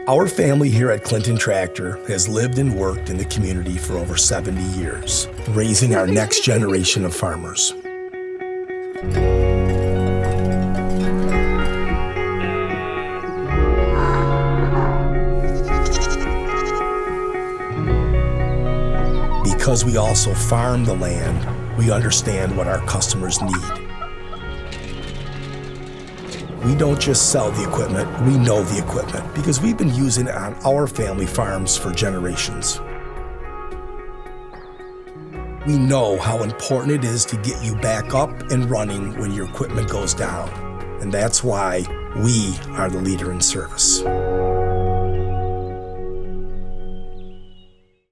Our family here at Clinton Tractor has lived and worked in the community for over 70 years, raising our next generation of farmers. Because we also farm the land, we understand what our customers need. We don't just sell the equipment, we know the equipment because we've been using it on our family farms for generations. We know how important it is to get you back up and running when your equipment goes down, and that's why we are the leader in service.